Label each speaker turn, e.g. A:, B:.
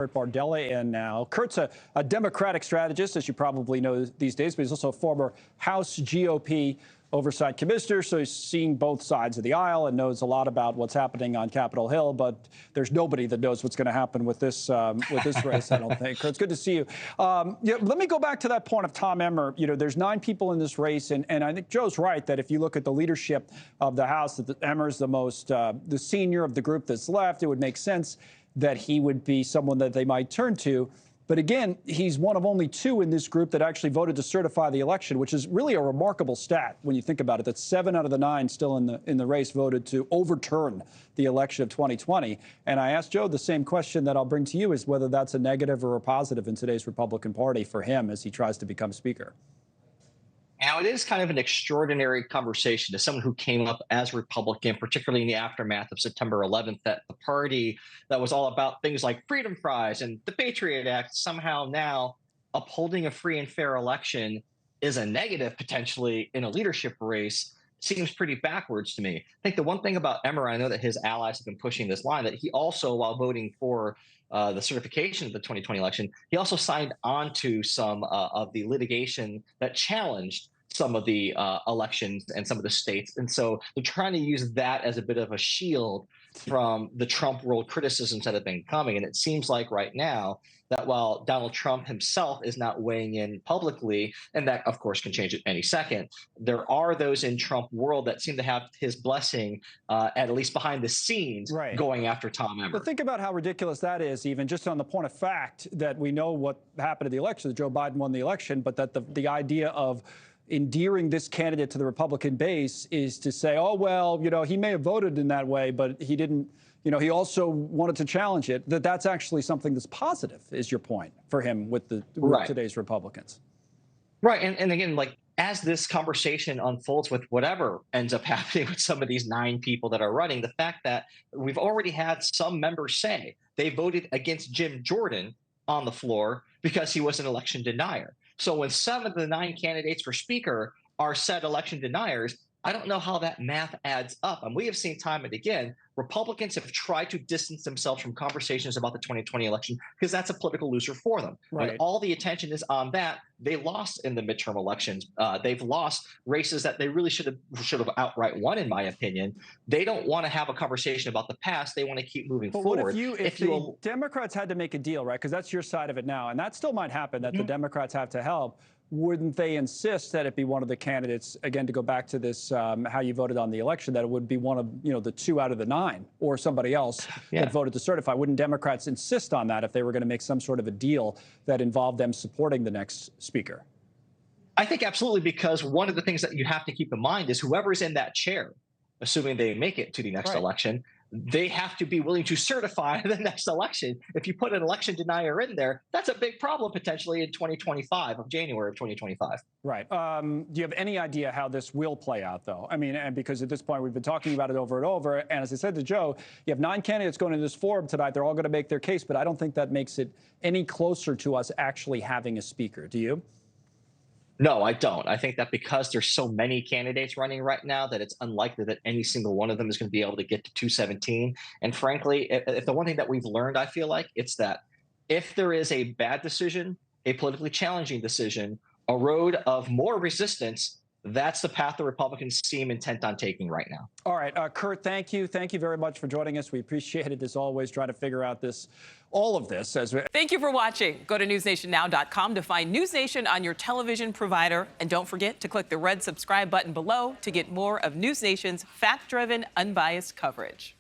A: Kurt Bardella in now. Kurt's a Democratic strategist, as you probably know these days, but he's also a former House GOP oversight commissioner, so he's seen both sides of the aisle and knows a lot about what's happening on Capitol Hill. But there's nobody that knows what's going to happen with this race, I don't think. Kurt, it's good to see you. Let me go back to that point of Tom Emmer. You know, there's 9 people in this race, and I think Joe's right that if you look at the leadership of the House, that Emmer's the senior of the group that's left. It would make sense that he would be someone that they might turn to. But again, he's one of only 2 in this group that actually voted to certify the election, which is really a remarkable stat when you think about it, that 7 out of the 9 still in the race voted to overturn the election of 2020. And I asked Joe the same question that I'll bring to you, is whether that's a negative or a positive in today's Republican Party for him as he tries to become Speaker.
B: Now, it is kind of an extraordinary conversation as someone who came up as Republican, particularly in the aftermath of September 11th, that the party that was all about things like freedom fries and the Patriot Act, somehow now upholding a free and fair election is a negative potentially in a leadership race. Seems pretty backwards to me. I think the one thing about Emmer, I know that his allies have been pushing this line, that he also, while voting for the certification of the 2020 election, he also signed on to some of the litigation that challenged some of the elections and some of the states. And so they're trying to use that as a bit of a shield from the Trump world criticisms that have been coming. And it seems like right now that while Donald Trump himself is not weighing in publicly, and that of course can change at any second, there are those in Trump world that seem to have his blessing, at least behind the scenes, going after Tom Emmer.
A: But think about how ridiculous that is, even just on the point of fact that we know what happened at the election, that Joe Biden won the election, but that the idea of endearing this candidate to the Republican base is to say, oh, well, you know, he may have voted in that way, but he didn't, you know, he also wanted to challenge it. That's actually something that's positive, is your point, for him with today's Republicans.
B: Right. And again, like, as this conversation unfolds with whatever ends up happening with some of these 9 people that are running, the fact that we've already had some members say they voted against Jim Jordan on the floor because he was an election denier. So when 7 of the 9 candidates for Speaker are said election deniers, I don't know how that math adds up. And we have seen time and again, Republicans have tried to distance themselves from conversations about the 2020 election because that's a political loser for them.
A: Right.
B: When all the attention is on that, they lost in the midterm elections. They've lost races that they really should have outright won, in my opinion. They don't want to have a conversation about the past. They want to keep moving forward.
A: What if the Democrats had to make a deal, right? Because that's your side of it now, and that still might happen, that the Democrats have to help. Wouldn't they insist that it be one of the candidates, again, to go back to this, how you voted on the election, that it would be one of, you know, the 2 out of the 9 or somebody else that voted to certify? Wouldn't Democrats insist on that if they were going to make some sort of a deal that involved them supporting the next Speaker?
B: I think absolutely, because one of the things that you have to keep in mind is whoever's in that chair, assuming they make it to the next election, they have to be willing to certify the next election. If you put an election denier in there, that's a big problem potentially in 2025, of January of 2025.
A: Right. Do you have any idea how this will play out, though? I mean, and because at this point we've been talking about it over and over. And as I said to Joe, you have 9 candidates going into this forum tonight. They're all going to make their case, but I don't think that makes it any closer to us actually having a Speaker. Do you?
B: No, I don't. I think that because there's so many candidates running right now that it's unlikely that any single one of them is going to be able to get to 217. And frankly, if the one thing that we've learned, I feel like, it's that if there is a bad decision, a politically challenging decision, a road of more resistance, that's the path the Republicans seem intent on taking right now.
A: All right, Kurt, thank you. Thank you very much for joining us. We appreciate it, as always, trying to figure out all of this.
C: Thank you for watching. Go to newsnationnow.com to find News Nation on your television provider. And don't forget to click the red subscribe button below to get more of News Nation's fact-driven, unbiased coverage.